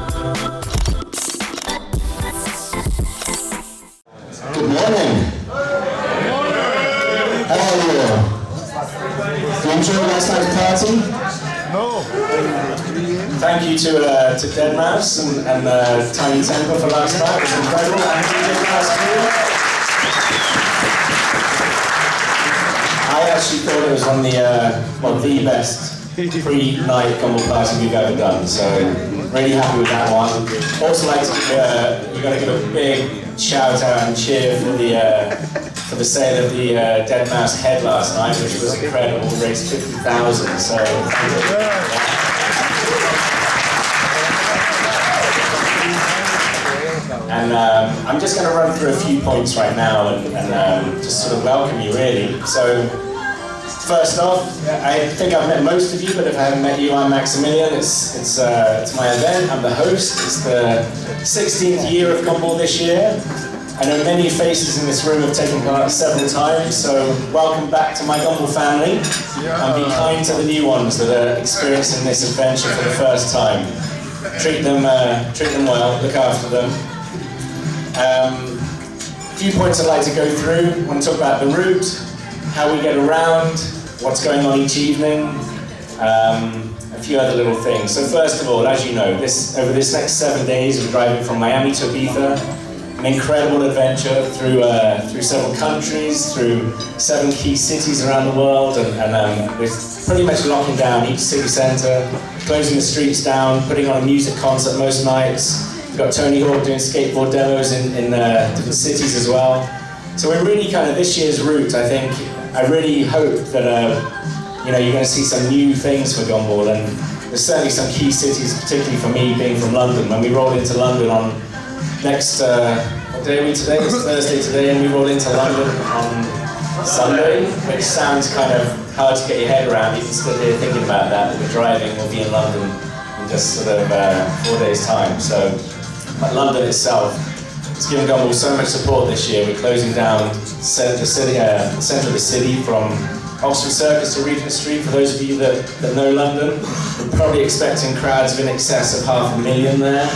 Good morning. How are you? Did you enjoy last night's party? No. Thank you to Deadmau5 and Tiny Temper for last night. It was incredible. And I actually thought it was one of the best pre-night Gumball party we've ever done. So really happy with that one. Also like to you got to give a big shout out and cheer for the sale of the Deadmau5 head last night, which was incredible. We raised 50,000. So thank you. And I'm just going to run through a few points right now and just sort of welcome you really. So first off, I think I've met most of you, but if I haven't met you, I'm Maximilian. It's my event. I'm the host. It's the 16th year of Gumball this year. I know many faces in this room have taken part several times, so welcome back to my Gumball family. And be kind to the new ones that are experiencing this adventure for the first time. Treat them well, look after them. A few points I'd like to go through. I want to talk about the route, how we get around, what's going on each evening, a few other little things. So first of all, as you know, over this next 7 days we're driving from Miami to Ibiza, an incredible adventure through several countries, through 7 key cities around the world, and we're pretty much locking down each city centre, closing the streets down, putting on a music concert most nights. We've got Tony Hawk doing skateboard demos in different cities as well. So we're really kind of this year's route. I really hope that you're going to see some new things for Gumball, and there's certainly some key cities, particularly for me being from London. When we roll into London on next, what day are we today? It's Thursday today, and we roll into London on Sunday, which sounds kind of hard to get your head around. You can still here thinking about that we're driving, we'll be in London in just sort of 4 days' time. So, but London itself, it's given Gumball so much support this year. We're closing down the centre of the city from Oxford Circus to Regent Street. For those of you that know London, we're probably expecting crowds of in excess of 500,000 there.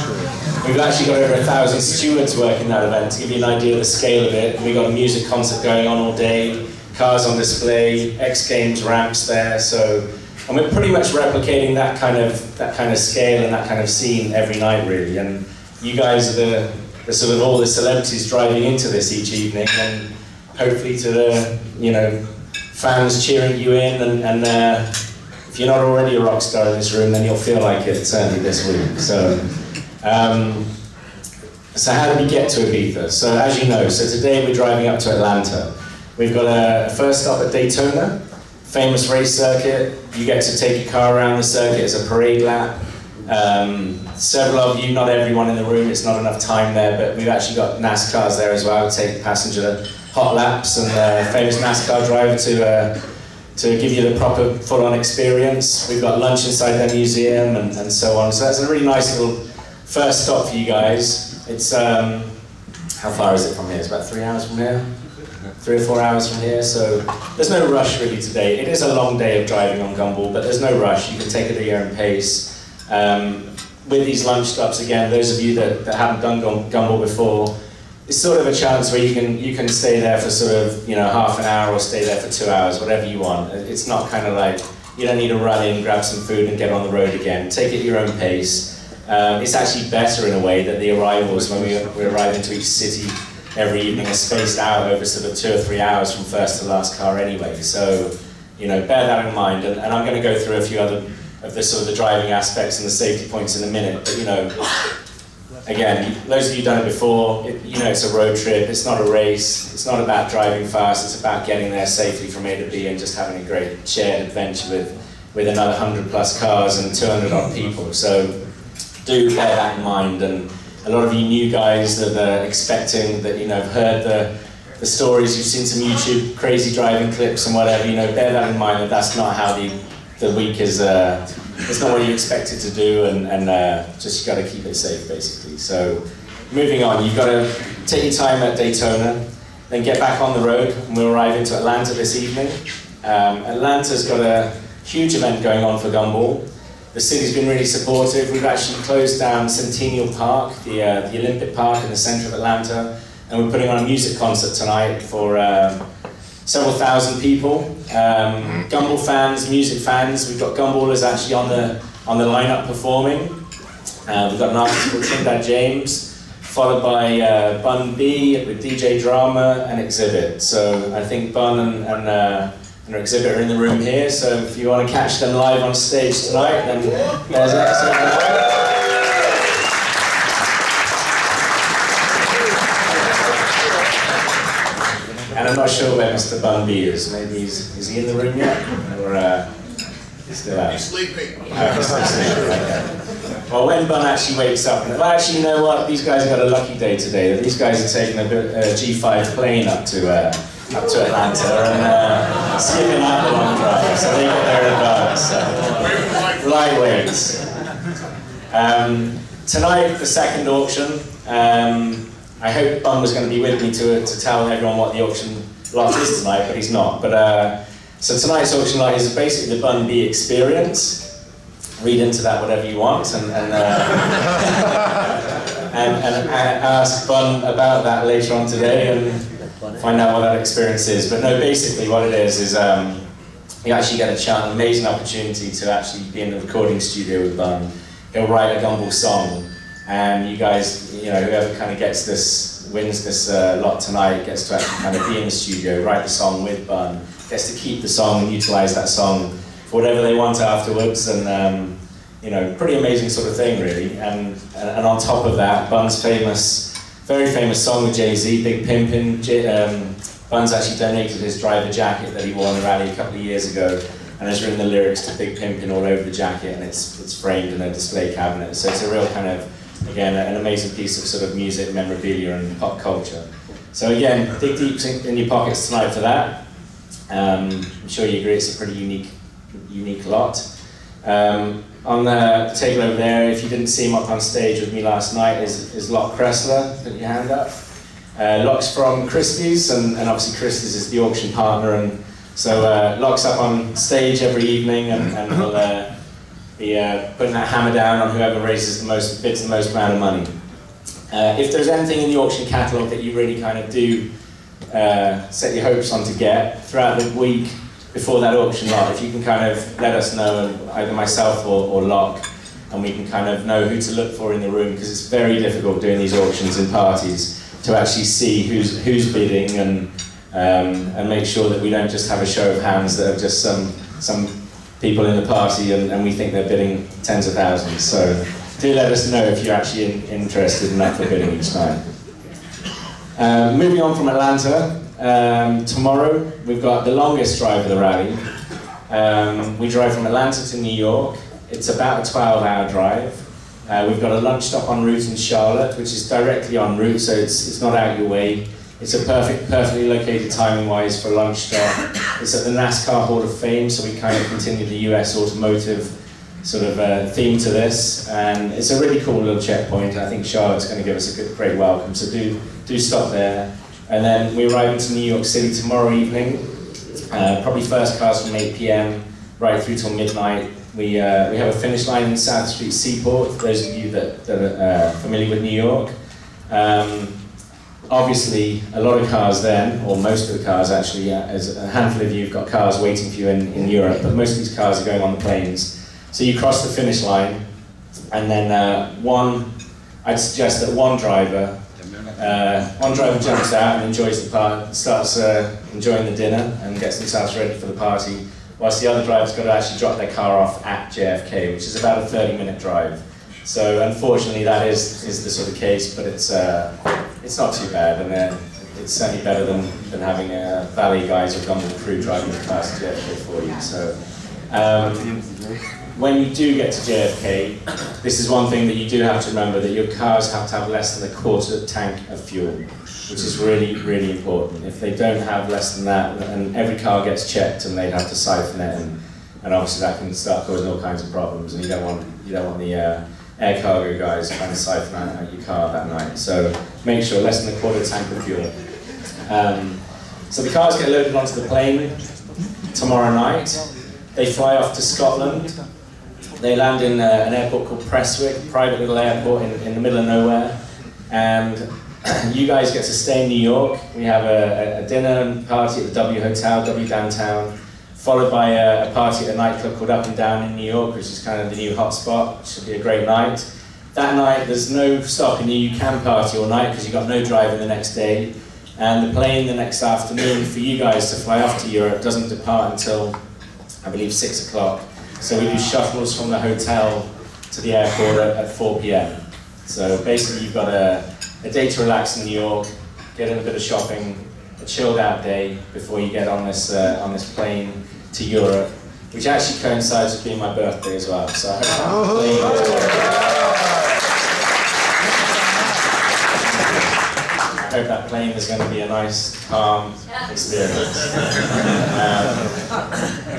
We've actually got over 1,000 stewards working that event. To give you an idea of the scale of it, we've got a music concert going on all day, cars on display, X Games ramps there. So, and we're pretty much replicating that kind of scale and that kind of scene every night, really. And you guys are the sort of all the celebrities driving into this each evening, and hopefully to the fans cheering you in. And if you're not already a rock star in this room, then you'll feel like it certainly this week. So. So how did we get to Ibiza? So as you know, today we're driving up to Atlanta. We've got a first stop at Daytona, famous race circuit. You get to take your car around the circuit as a parade lap. Several of you, not everyone in the room, it's not enough time there, but we've actually got NASCARs there as well, take passenger hot laps, and a famous NASCAR driver to give you the proper full-on experience. We've got lunch inside their museum and so on. So that's a really nice little first stop for you guys. It's, how far is it from here? It's about 3 hours from here? 3 or 4 hours from here, so there's no rush really today. It is a long day of driving on Gumball, but there's no rush. You can take it at your own pace. With these lunch stops, again, those of you that haven't done Gumball before, it's sort of a chance where you can stay there for sort of half an hour or stay there for 2 hours, whatever you want. It's not kind of like, you don't need to run in, grab some food and get on the road again. Take it at your own pace. It's actually better in a way that the arrivals, when we arrive into each city every evening, are spaced out over sort of 2 or 3 hours from first to last car anyway. So, bear that in mind. And I'm going to go through a few other of the sort of the driving aspects and the safety points in a minute. But again, those of you who've done it before, it's a road trip. It's not a race. It's not about driving fast. It's about getting there safely from A to B and just having a great shared adventure with another 100 plus cars and 200 odd people. So do bear that in mind. And a lot of you new guys that are expecting that, have heard the stories, you've seen some YouTube crazy driving clips and whatever, bear that in mind that that's not how the week is, it's not what you expect it to do, and just got to keep it safe basically. So moving on, you've got to take your time at Daytona, then get back on the road, and we'll arrive into Atlanta this evening. Atlanta's got a huge event going on for Gumball. the city's been really supportive. We've actually closed down Centennial Park, the Olympic Park in the centre of Atlanta, and we're putting on a music concert tonight for several thousand people. Gumball fans, music fans. We've got Gumballers actually on the lineup performing. We've got an artist called Trinidad James, followed by Bun B with DJ Drama and Exhibit. So I think Bun and Exhibit are in the room here. So if you want to catch them live on stage tonight, then there's Exhibit. And I'm not sure where Mr. Bun B is. Maybe is he in the room yet? Or he's still out? He's sleeping. Oh, he's still sleeping, okay. Well, when Bun actually wakes up, well, actually, you know what? These guys have got a lucky day today. These guys are taking a G5 plane up to Atlanta and skipping out the long drive, so they get there in advance. Lightweights. Tonight, the second auction. I hope Bun was going to be with me to tell everyone what the auction lot is tonight, but he's not. But so tonight's auction lot is basically the Bun B experience. Read into that whatever you want, and ask Bun about that later on today, and find out what that experience is. But no, basically what it is you actually get an amazing opportunity to actually be in the recording studio with Bun. He'll write a Gumball song, and you guys, whoever kind of wins this lot tonight gets to actually kind of be in the studio, write the song with Bun, gets to keep the song and utilize that song for whatever they want afterwards, and pretty amazing sort of thing, really. And on top of that, Bun's very famous song with Jay-Z, Big Pimpin'. Bun's actually donated his driver jacket that he wore on the rally a couple of years ago, and has written the lyrics to Big Pimpin' all over the jacket, and it's framed in a display cabinet. So it's a real kind of, again, an amazing piece of sort of music, memorabilia, and pop culture. So again, dig deep in your pockets tonight for that. I'm sure you agree it's a pretty unique lot. On the table over there, if you didn't see him up on stage with me last night, is Locke Kressler. Put your hand up. Locke's from Christie's, and obviously Christie's is the auction partner, and so Locke's up on stage every evening, and we'll be putting that hammer down on whoever bids the most amount of money. If there's anything in the auction catalogue that you really kind of do set your hopes on to get throughout the week before that auction lot, if you can kind of let us know, either myself or Locke, and we can kind of know who to look for in the room, because it's very difficult doing these auctions in parties to actually see who's bidding and make sure that we don't just have a show of hands that are just some people in the party and we think they're bidding tens of thousands. So do let us know if you're actually interested in that for bidding each time. Moving on from Atlanta, tomorrow we've got the longest drive of the rally. We drive from Atlanta to New York. It's about a 12-hour drive. We've got a lunch stop en route in Charlotte, which is directly en route, so it's not out your way. It's a perfectly located timing-wise for a lunch stop. It's at the NASCAR Hall of Fame, so we kind of continue the US automotive sort of theme to this, and it's a really cool little checkpoint. I think Charlotte's going to give us a great welcome, so do stop there. And then we arrive into New York City tomorrow evening, probably first cars from 8 p.m. right through till midnight. We have a finish line in South Street Seaport, for those of you that are familiar with New York. Obviously, a lot of cars then, or most of the cars actually, as a handful of you have got cars waiting for you in Europe, but most of these cars are going on the planes. So you cross the finish line, and then I'd suggest that one driver jumps out and enjoys the party, starts enjoying the dinner and gets themselves ready for the party, whilst the other driver's got to actually drop their car off at JFK, which is about a 30-minute drive. So unfortunately that is the sort of case, but it's not too bad, and it's certainly better than having valet guys or Gumball crew driving the cars to JFK for you. So when you do get to JFK, this is one thing that you do have to remember, that your cars have to have less than a quarter tank of fuel, which is really, really important. If they don't have less than that, and every car gets checked and they'd have to siphon it, and obviously that can start causing all kinds of problems, and you don't want the air cargo guys trying to siphon out your car that night. So make sure less than a quarter tank of fuel. So the cars get loaded onto the plane tomorrow night. They fly off to Scotland. They land in an airport called Prestwick, a private little airport in the middle of nowhere. And you guys get to stay in New York. We have a dinner and party at the W Hotel, W Downtown, followed by a party at a nightclub called Up and Down in New York, which is kind of the new hotspot. Should be a great night. That night, there's no stopping you. You can party all night because you've got no driving the next day. And the plane the next afternoon for you guys to fly off to Europe doesn't depart until, I believe, 6 o'clock. So we do shuttles from the hotel to the airport at 4 p.m. So basically you've got a day to relax in New York, get in a bit of shopping, a chilled out day before you get on this plane to Europe, which actually coincides with being my birthday as well. So I hope that plane is going to be a nice, calm experience.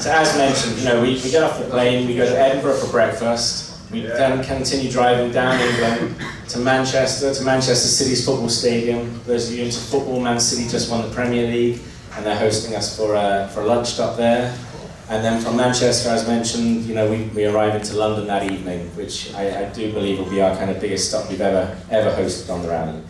So as mentioned, we get off the plane, we go to Edinburgh for breakfast. We then continue driving down England to Manchester City's football stadium. Those of you into football, Man City just won the Premier League, and they're hosting us for a lunch stop there. And then from Manchester, as mentioned, we arrive into London that evening, which I do believe will be our kind of biggest stop we've ever hosted on the rally.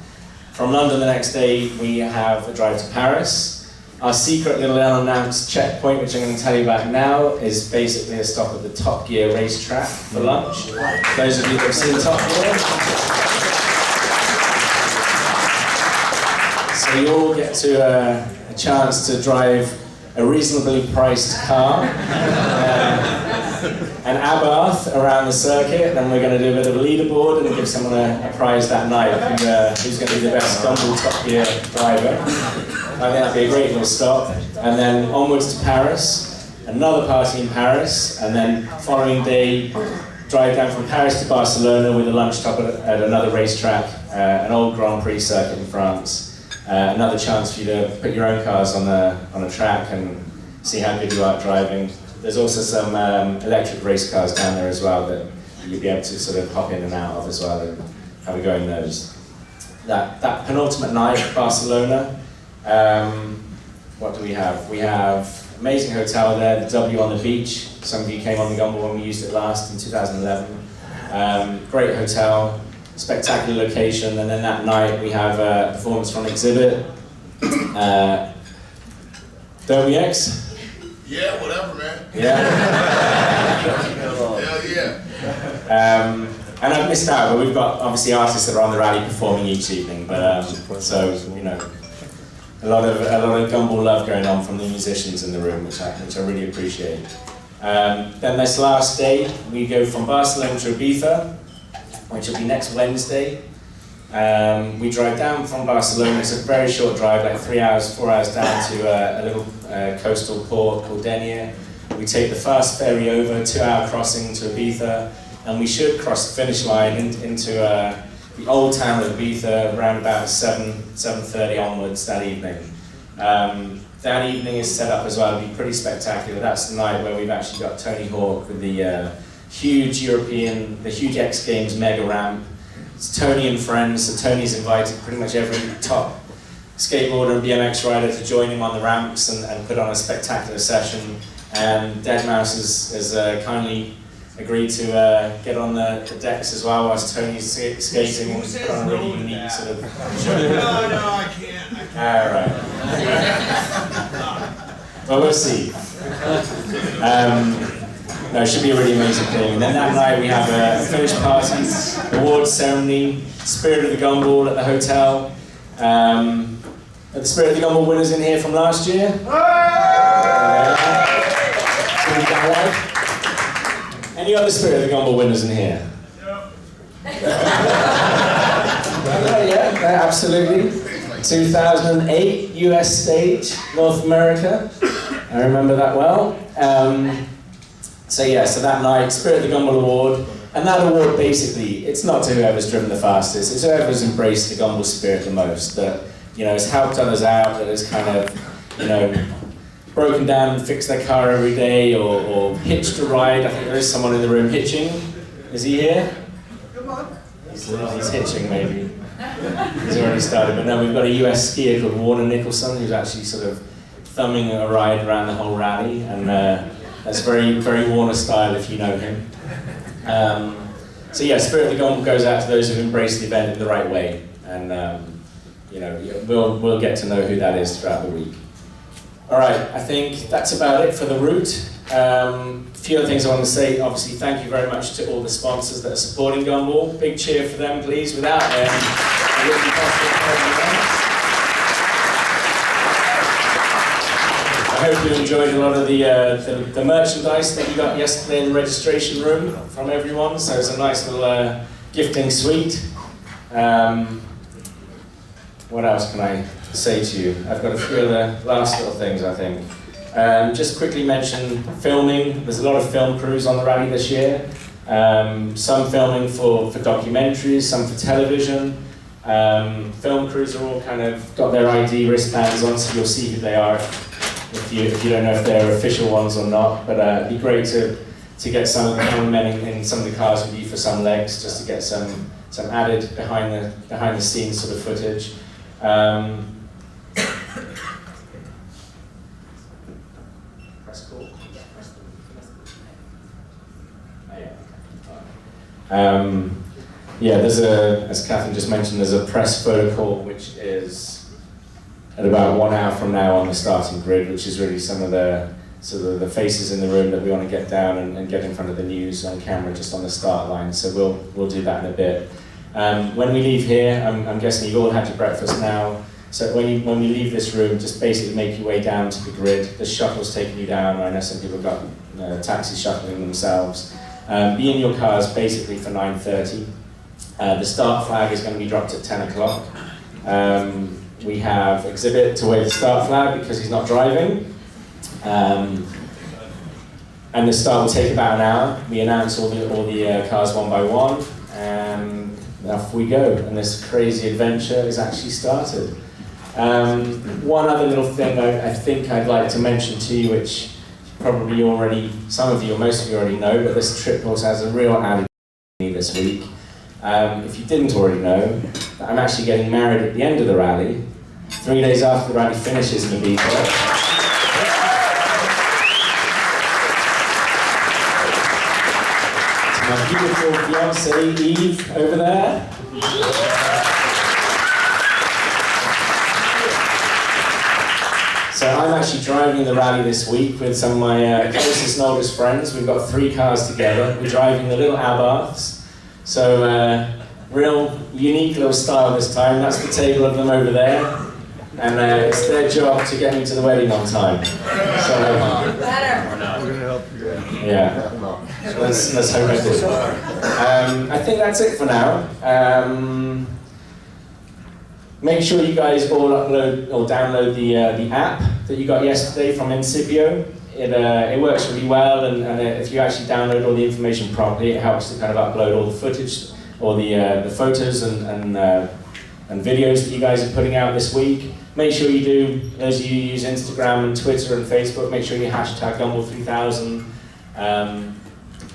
From London the next day, we have a drive to Paris. Our secret little unannounced checkpoint, which I'm going to tell you about now, is basically a stop at the Top Gear racetrack for lunch. Those of you that have seen Top Gear. So you all get to a chance to drive a reasonably priced car, an Abarth around the circuit. Then we're going to do a bit of a leaderboard and give someone a prize that night who's going to be the best Gumball Top Gear driver. I think that'd be a great little stop. And then onwards to Paris, another party in Paris, and then following day, drive down from Paris to Barcelona with a lunch stop at another racetrack, an old Grand Prix circuit in France. Another chance for you to put your own cars on a track and see how good you are at driving. There's also some electric race cars down there as well that you'll be able to sort of hop in and out of as well and have a go in those. That penultimate night, Barcelona, what do we have? We have an amazing hotel there, the W on the beach. Some of you came on the Gumball when we used it last in 2011. Great hotel, spectacular location, and then that night we have a performance from Exhibit. Don't we, X? Yeah, whatever, man. Yeah? Hell yeah. And I've missed out, but we've got obviously artists that are on the rally performing each evening, but so, a lot of Gumball love going on from the musicians in the room, which I really appreciate. Then this last day, we go from Barcelona to Ibiza, which will be next Wednesday. We drive down from Barcelona. It's a very short drive, like 4 hours down to a little coastal port called Denia. We take the fast ferry over, 2-hour crossing to Ibiza, and we should cross the finish line into the old town of Ibiza around about 7:30 onwards that evening. That evening is set up as well to be pretty spectacular. That's the night where we've actually got Tony Hawk with the huge X Games mega ramp. It's Tony and friends, so Tony's invited pretty much every top skateboarder and BMX rider to join him on the ramps and put on a spectacular session. And Deadmau5 has kindly agreed to get on the decks as well whilst Tony's skating and put on a really unique sort of show. No, I can't. Alright. Well, we'll see. No, it should be a really amazing thing. And then that night we have a finish party, awards ceremony, Spirit of the Gumball at the hotel. Are the Spirit of the Gumball winners in here from last year? Any other Spirit of the Gumball winners in here? Yeah, absolutely. 2008 US stage, North America. I remember that well. So that night, Spirit of the Gumball Award, and that award basically, it's not to whoever's driven the fastest, it's whoever's embraced the Gumball spirit the most, that has helped others out, that has kind of, broken down and fixed their car every day, or hitched a ride. I think there is someone in the room hitching. Is he here? Come on. He's hitching maybe. He's already started, but no, we've got a US skier called Warner Nicholson who's actually sort of thumbing a ride around the whole rally, and that's very, very Warner style if you know him. So yeah, Spirit of the Gumball goes out to those who've embraced the event in the right way, and you know, we'll get to know who that is throughout the week. All right, I think that's about it for the route. A few other things I want to say. Obviously, thank you very much to all the sponsors that are supporting Gumball. Big cheer for them, please. Without them, it wouldn't be possible for everyone else. I hope you enjoyed a lot of the merchandise that you got yesterday in the registration room from everyone. So it's a nice little gifting suite. What else can I say to you? I've got a few other last little things, I think. Just quickly mention filming. There's a lot of film crews on the rally this year. Some filming for documentaries, some for television. Film crews are all kind of got their ID wristbands on, so you'll see who they are if you don't know if they're official ones or not. But it'd be great to get some of the cameramen in some of the cars with you for some legs, just to get some added behind the scenes sort of footage. Yeah, as Catherine just mentioned, there's a press photo call which is at about 1 hour from now on the starting grid, which is really some of the faces in the room that we want to get down and get in front of the news on camera just on the start line. So we'll do that in a bit. When we leave here, I'm guessing you've all had your breakfast now. So when we leave this room, just basically make your way down to the grid. The shuttle's taking you down. I know some people have got taxis shuttling themselves. Be in your cars basically for 9:30. The start flag is going to be dropped at 10 o'clock. We have Exhibit to wave the start flag because he's not driving. And the start will take about an hour. We announce all the cars one by one, and off we go. And this crazy adventure is actually started. One other little thing I think I'd like to mention to you, which probably already, some of you or most of you already know, but this trip course has a real added this week. If you didn't already know, I'm actually getting married at the end of the rally, 3 days after the rally finishes in Ibiza. My beautiful fiancée, Eve, over there. So I'm actually driving the rally this week with some of my closest and oldest friends. We've got 3 cars together. We're driving the little Abarths. So real unique little style this time. That's the table of them over there. And it's their job to get me to the wedding on time. So, Better. We're going to help you. Yeah. So let's hope I do. I think that's it for now. Make sure you guys all upload or download the app that you got yesterday from Incipio. It works really well, and if you actually download all the information properly, it helps to kind of upload all the footage, or the photos and videos that you guys are putting out this week. Make sure you do, those of you who use Instagram and Twitter and Facebook, make sure you hashtag Gumball3000.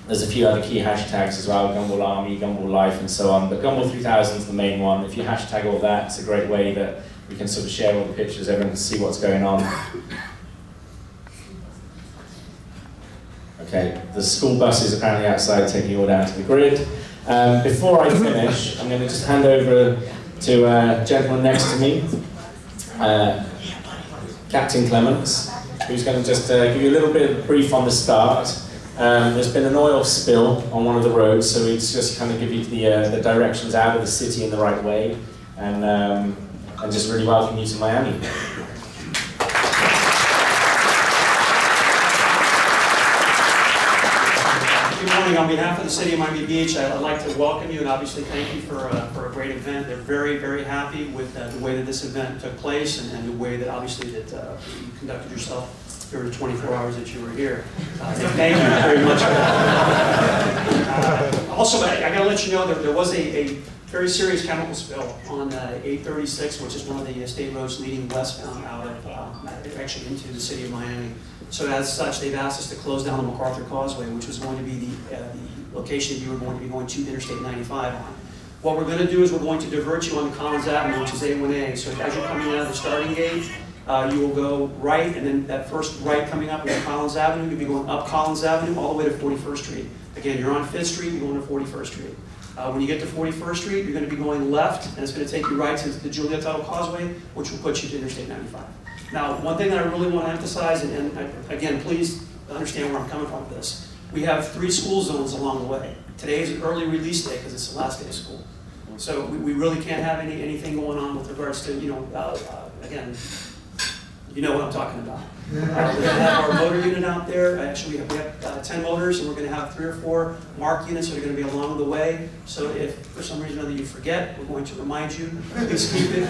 There's a few other key hashtags as well, Gumball Army, Gumball Life, and so on, but Gumball3000 is the main one. If you hashtag all that, it's a great way that we can sort of share all the pictures, everyone can see what's going on. Okay, the school bus is apparently outside taking you all down to the grid. Before I finish, I'm going to just hand over to a gentleman next to me, Captain Clements, who's going to just give you a little bit of brief on the start. There's been an oil spill on one of the roads, so it's just kind of give you the directions out of the city in the right way, and just really welcome you to Miami. Good morning. On behalf of the City of Miami Beach, I'd like to welcome you and obviously thank you for a great event. They're very, very happy with the way that this event took place and the way that obviously that you conducted yourself during the 24 hours that you were here. Thank you very much for that. Also, I got to let you know that there was a very serious chemical spill on 836, which is one of the state roads leading westbound out of, actually into the city of Miami. So as such, they've asked us to close down the MacArthur Causeway, which was going to be the location you were going to be going to Interstate 95 on. What we're going to do is we're going to divert you on the Collins Avenue, which is A1A. So as you're coming out of the starting gate, you will go right, and then that first right coming up on Collins Avenue, you'll be going up Collins Avenue all the way to 41st Street. Again, you're on 5th Street, you're going to 41st Street. When you get to 41st Street, you're going to be going left, and it's going to take you right to the Juliet Tuttle Causeway, which will put you to Interstate 95. Now, one thing that I really want to emphasize, and again, please understand where I'm coming from with this. We have 3 school zones along the way. Today is an early release day because it's the last day of school. So we really can't have anything going on with regards to, again, you know what I'm talking about. We're going to have our motor unit out there. Actually, we have 10 motors, and we're going to have 3 or 4 mark units that are going to be along the way. So if for some reason or other you forget, we're going to remind you. Please keep it.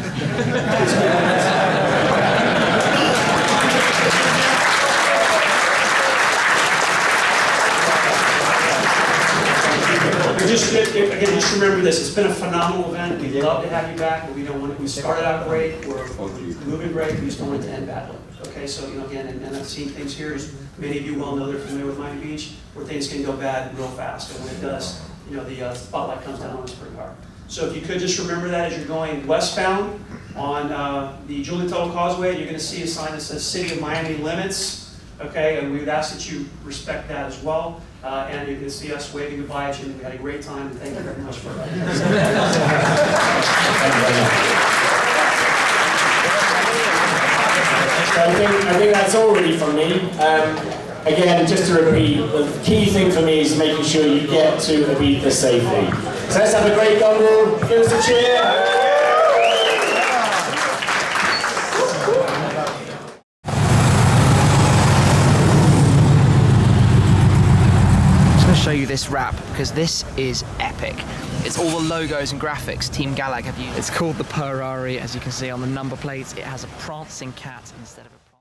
Just remember this. It's been a phenomenal event. We'd love to have you back, but we don't want it. We started out great. We're moving great. We just don't want it to end badly. Okay, so again, and I've seen things here. As many of you well know, they're familiar with Miami Beach, where things can go bad real fast, and when it does, the spotlight comes down on us pretty hard. So if you could just remember that as you're going westbound on the Juliet Tuttle Causeway, you're going to see a sign that says City of Miami Limits. Okay, and we would ask that you respect that as well. And you can see us waving goodbye at you. We had a great time, and thank you very much for that. I think that's all really from me. Again, just to repeat, the key thing for me is making sure you get to Ibiza safely. So let's have a great Gumball. Give us a cheer. Show you this wrap because this is epic. It's all the logos and graphics Team Galag have used. It's called the Ferrari, as you can see on the number plates. It has a prancing cat instead of a